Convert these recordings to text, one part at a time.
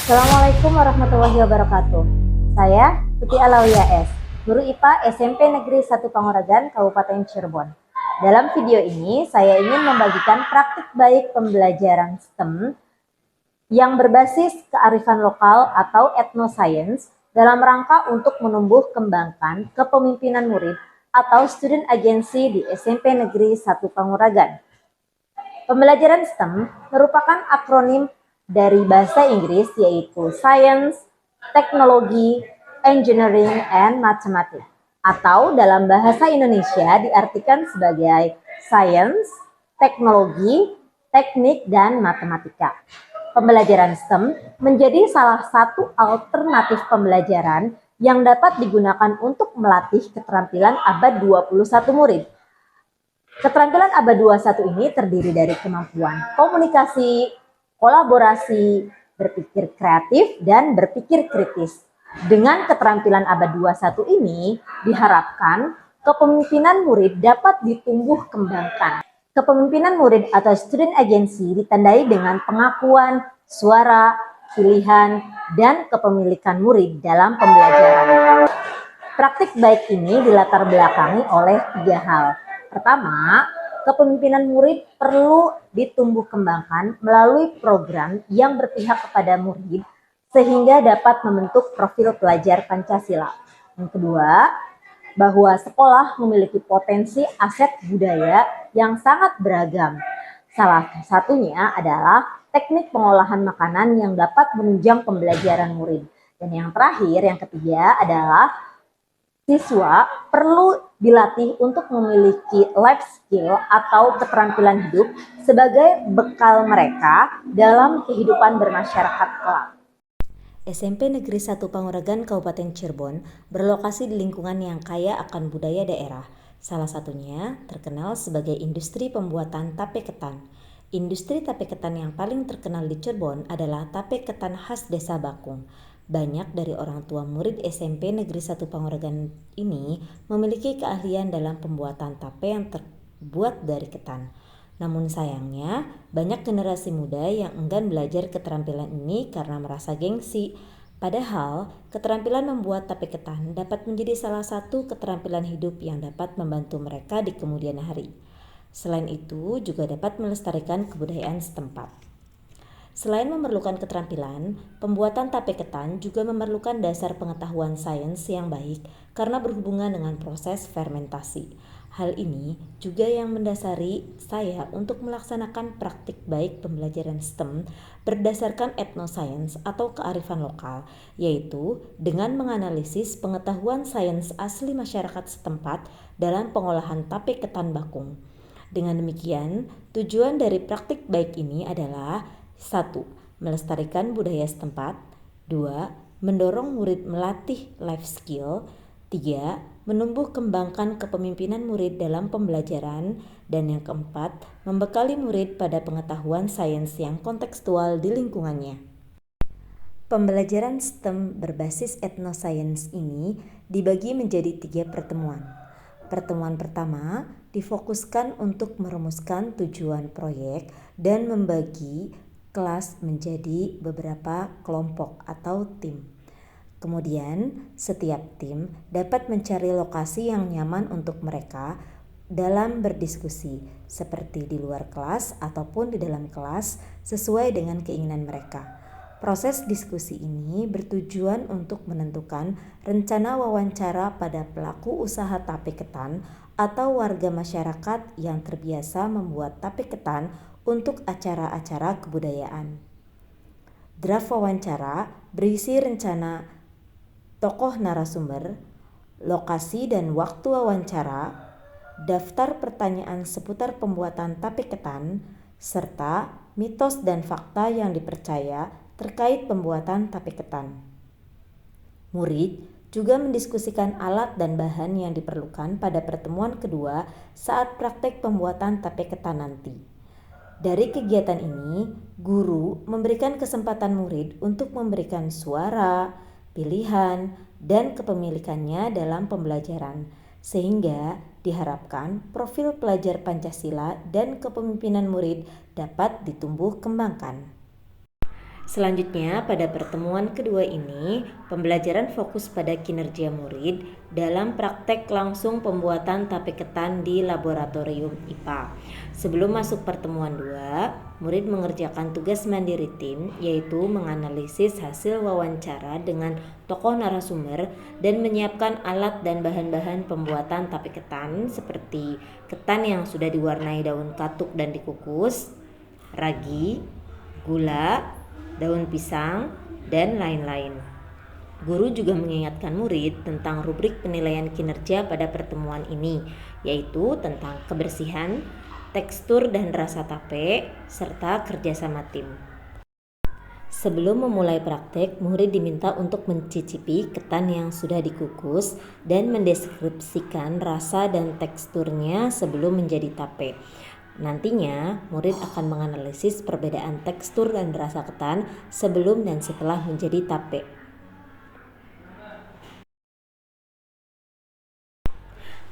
Assalamualaikum warahmatullahi wabarakatuh. Saya Tuti Alawiyah S, guru IPA SMP Negeri 1 Panguragan, Kabupaten Cirebon. Dalam video ini, saya ingin membagikan praktik baik pembelajaran STEM yang berbasis kearifan lokal atau etnoscience dalam rangka untuk menumbuh kembangkan kepemimpinan murid atau student agency di SMP Negeri 1 Panguragan. Pembelajaran STEM merupakan akronim dari bahasa Inggris yaitu Science, Teknologi, Engineering, and Mathematics. Atau dalam bahasa Indonesia diartikan sebagai Science, Teknologi, Teknik, dan Matematika. Pembelajaran STEM menjadi salah satu alternatif pembelajaran yang dapat digunakan untuk melatih keterampilan abad 21 murid. Keterampilan abad 21 ini terdiri dari kemampuan komunikasi, kolaborasi, berpikir kreatif, dan berpikir kritis. Dengan keterampilan abad 21 ini, diharapkan kepemimpinan murid dapat ditumbuh kembangkan. Kepemimpinan murid atau student agency ditandai dengan pengakuan, suara, pilihan, dan kepemilikan murid dalam pembelajaran. Praktik baik ini dilatar belakangi oleh 3 hal. Pertama, kepemimpinan murid perlu ditumbuh kembangkan melalui program yang berpihak kepada murid sehingga dapat membentuk profil pelajar Pancasila. Yang kedua, bahwa sekolah memiliki potensi aset budaya yang sangat beragam. Salah satunya adalah teknik pengolahan makanan yang dapat menunjang pembelajaran murid. Dan yang terakhir, yang ketiga adalah siswa perlu dilatih untuk memiliki life skill atau keterampilan hidup sebagai bekal mereka dalam kehidupan bermasyarakat kelak. SMP Negeri 1 Panguragan, Kabupaten Cirebon berlokasi di lingkungan yang kaya akan budaya daerah. Salah satunya terkenal sebagai industri pembuatan tape ketan. Industri tape ketan yang paling terkenal di Cirebon adalah tape ketan khas Desa Bakung. Banyak dari orang tua murid SMP Negeri 1 Panguragan ini memiliki keahlian dalam pembuatan tape yang terbuat dari ketan. Namun sayangnya, banyak generasi muda yang enggan belajar keterampilan ini karena merasa gengsi. Padahal, keterampilan membuat tape ketan dapat menjadi salah satu keterampilan hidup yang dapat membantu mereka di kemudian hari. Selain itu, juga dapat melestarikan kebudayaan setempat. Selain memerlukan keterampilan, pembuatan tape ketan juga memerlukan dasar pengetahuan sains yang baik karena berhubungan dengan proses fermentasi. Hal ini juga yang mendasari saya untuk melaksanakan praktik baik pembelajaran STEM berdasarkan etnoscience atau kearifan lokal, yaitu dengan menganalisis pengetahuan sains asli masyarakat setempat dalam pengolahan tape ketan bakung. Dengan demikian, tujuan dari praktik baik ini adalah 1. Melestarikan budaya setempat. 2. Mendorong murid melatih life skill. 3. Menumbuh kembangkan kepemimpinan murid dalam pembelajaran. Dan yang keempat, membekali murid pada pengetahuan sains yang kontekstual di lingkungannya. Pembelajaran STEM berbasis etnoscience ini dibagi menjadi 3 pertemuan. Pertemuan pertama difokuskan untuk merumuskan tujuan proyek dan membagi kelas menjadi beberapa kelompok atau tim. Kemudian, setiap tim dapat mencari lokasi yang nyaman untuk mereka dalam berdiskusi, seperti di luar kelas ataupun di dalam kelas sesuai dengan keinginan mereka. Proses diskusi ini bertujuan untuk menentukan rencana wawancara pada pelaku usaha tape ketan atau warga masyarakat yang terbiasa membuat tape ketan untuk acara-acara kebudayaan. Draft wawancara berisi rencana tokoh narasumber, lokasi dan waktu wawancara, daftar pertanyaan seputar pembuatan tape ketan, serta mitos dan fakta yang dipercaya terkait pembuatan tape ketan. Murid juga mendiskusikan alat dan bahan yang diperlukan pada pertemuan kedua saat praktek pembuatan tape ketan nanti. Dari kegiatan ini, guru memberikan kesempatan murid untuk memberikan suara, pilihan, dan kepemilikannya dalam pembelajaran, sehingga diharapkan profil pelajar Pancasila dan kepemimpinan murid dapat ditumbuh kembangkan. Selanjutnya, pada pertemuan kedua ini, pembelajaran fokus pada kinerja murid dalam praktek langsung pembuatan tape ketan di laboratorium IPA. Sebelum masuk pertemuan 2, murid mengerjakan tugas mandiri tim, yaitu menganalisis hasil wawancara dengan tokoh narasumber dan menyiapkan alat dan bahan-bahan pembuatan tape ketan seperti ketan yang sudah diwarnai daun katuk dan dikukus, ragi, gula, daun pisang, dan lain-lain. Guru juga mengingatkan murid tentang rubrik penilaian kinerja pada pertemuan ini, yaitu tentang kebersihan, tekstur dan rasa tape, serta kerjasama tim. Sebelum memulai praktek, murid diminta untuk mencicipi ketan yang sudah dikukus dan mendeskripsikan rasa dan teksturnya sebelum menjadi tape. Nantinya, murid akan menganalisis perbedaan tekstur dan rasa ketan sebelum dan setelah menjadi tape.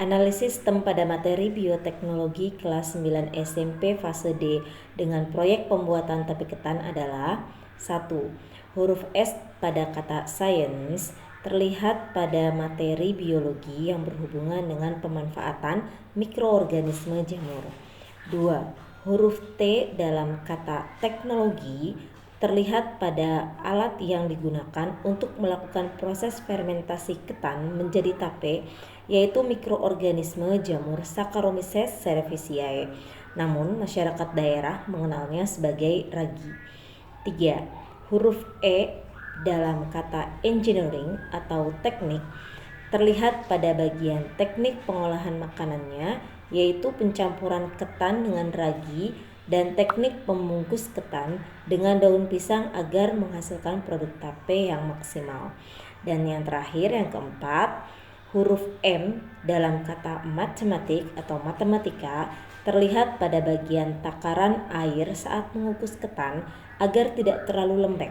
Analisis sistem pada materi bioteknologi kelas 9 SMP fase D dengan proyek pembuatan tape ketan adalah 1. Huruf S pada kata science terlihat pada materi biologi yang berhubungan dengan pemanfaatan mikroorganisme jamur. 2. Huruf T dalam kata teknologi terlihat pada alat yang digunakan untuk melakukan proses fermentasi ketan menjadi tape, yaitu mikroorganisme jamur Saccharomyces cerevisiae. Namun masyarakat daerah mengenalnya sebagai ragi. 3. Huruf E dalam kata engineering atau teknik terlihat pada bagian teknik pengolahan makanannya, yaitu pencampuran ketan dengan ragi dan teknik pembungkus ketan dengan daun pisang agar menghasilkan produk tape yang maksimal. Dan yang terakhir, yang keempat, huruf M dalam kata matematik atau matematika terlihat pada bagian takaran air saat mengukus ketan agar tidak terlalu lembek.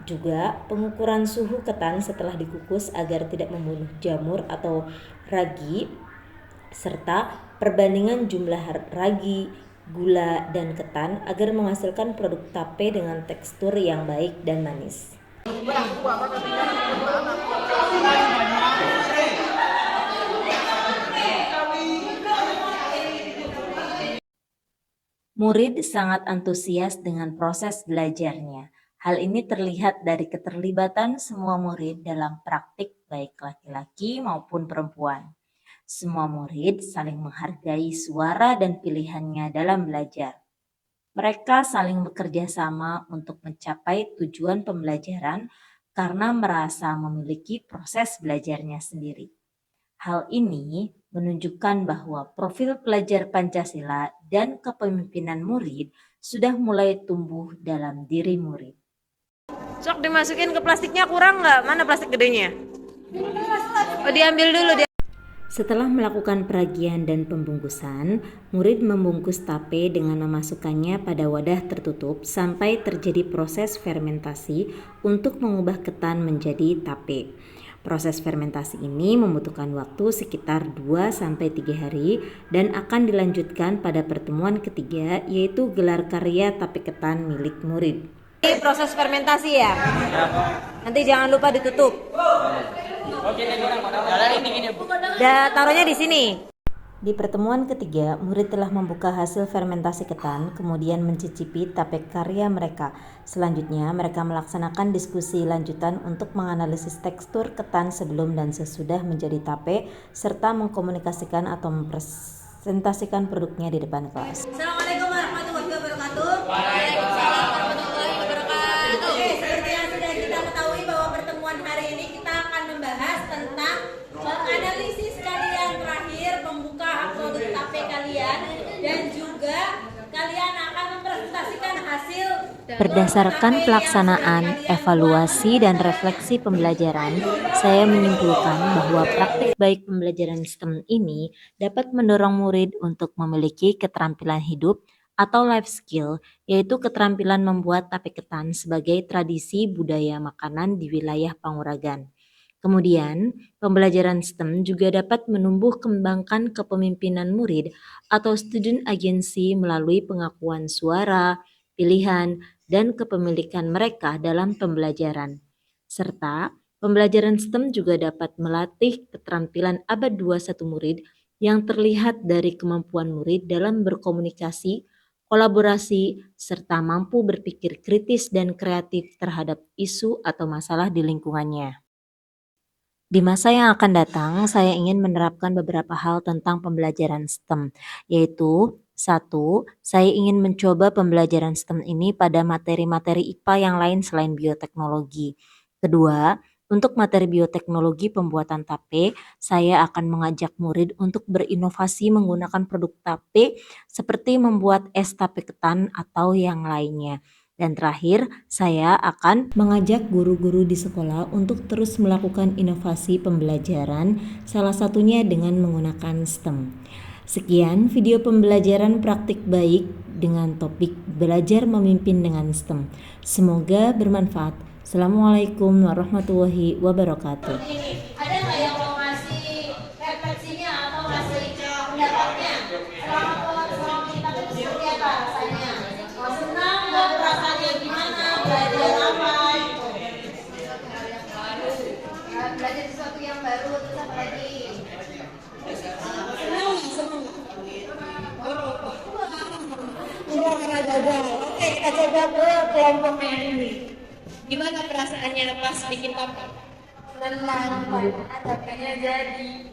Juga pengukuran suhu ketan setelah dikukus agar tidak membunuh jamur atau ragi, serta perbandingan jumlah ragi, gula, dan ketan agar menghasilkan produk tape dengan tekstur yang baik dan manis. Murid sangat antusias dengan proses belajarnya. Hal ini terlihat dari keterlibatan semua murid dalam praktik baik laki-laki maupun perempuan. Semua murid saling menghargai suara dan pilihannya dalam belajar. Mereka saling bekerja sama untuk mencapai tujuan pembelajaran karena merasa memiliki proses belajarnya sendiri. Hal ini menunjukkan bahwa profil pelajar Pancasila dan kepemimpinan murid sudah mulai tumbuh dalam diri murid. Sok dimasukin ke plastiknya, kurang nggak? Mana plastik gedenya? Oh, diambil dulu. Setelah melakukan peragian dan pembungkusan, murid membungkus tape dengan memasukkannya pada wadah tertutup sampai terjadi proses fermentasi untuk mengubah ketan menjadi tape. Proses fermentasi ini membutuhkan waktu sekitar 2-3 hari dan akan dilanjutkan pada pertemuan ketiga, yaitu gelar karya tape ketan milik murid. Ini proses fermentasi ya? Nanti jangan lupa ditutup. Taruhnya di sini. Di pertemuan ketiga, murid telah membuka hasil fermentasi ketan, kemudian mencicipi tape karya mereka. Selanjutnya, mereka melaksanakan diskusi lanjutan untuk menganalisis tekstur ketan sebelum dan sesudah menjadi tape, serta mengkomunikasikan atau mempresentasikan produknya di depan kelas. Assalamualaikum warahmatullahi wabarakatuh. Waalaikumsalam warahmatullahi wabarakatuh. Oke, seperti yang sudah kita ketahui bahwa pertemuan hari ini kita akan membahas tentang menganalisis kalian terakhir, membuka produk tape kalian, dan juga kalian akan mempresentasikan hasil. Berdasarkan pelaksanaan, evaluasi, dan refleksi pembelajaran, saya menyimpulkan bahwa praktik baik pembelajaran STEM ini dapat mendorong murid untuk memiliki keterampilan hidup atau life skill, yaitu keterampilan membuat tape ketan sebagai tradisi budaya makanan di wilayah Panguragan. Kemudian, pembelajaran STEM juga dapat menumbuh kembangkan kepemimpinan murid atau student agency melalui pengakuan suara, pilihan, dan kepemilikan mereka dalam pembelajaran. Serta pembelajaran STEM juga dapat melatih keterampilan abad 21 murid yang terlihat dari kemampuan murid dalam berkomunikasi, kolaborasi, serta mampu berpikir kritis dan kreatif terhadap isu atau masalah di lingkungannya. Di masa yang akan datang, saya ingin menerapkan beberapa hal tentang pembelajaran STEM, yaitu satu, saya ingin mencoba pembelajaran STEM ini pada materi-materi IPA yang lain selain bioteknologi. Kedua, untuk materi bioteknologi pembuatan tape, saya akan mengajak murid untuk berinovasi menggunakan produk tape seperti membuat es tape ketan atau yang lainnya. Dan terakhir, saya akan mengajak guru-guru di sekolah untuk terus melakukan inovasi pembelajaran, salah satunya dengan menggunakan STEM. Sekian video pembelajaran praktik baik dengan topik belajar memimpin dengan STEM. Semoga bermanfaat. Assalamualaikum warahmatullahi wabarakatuh. Ada nggak yang mau ngasih refleksinya atau ngasih pendapatnya? Selama kita itu seperti apa rasanya? Senang nggak, perasaannya gimana? Belajar apa? Belajar sesuatu yang baru, terus apa lagi? Senang. Sudah pernah gagal. Oke, kita coba ke kelompok yang ini. Gimana perasaannya pas bikin tape? Tenang, adaptasinya jadi.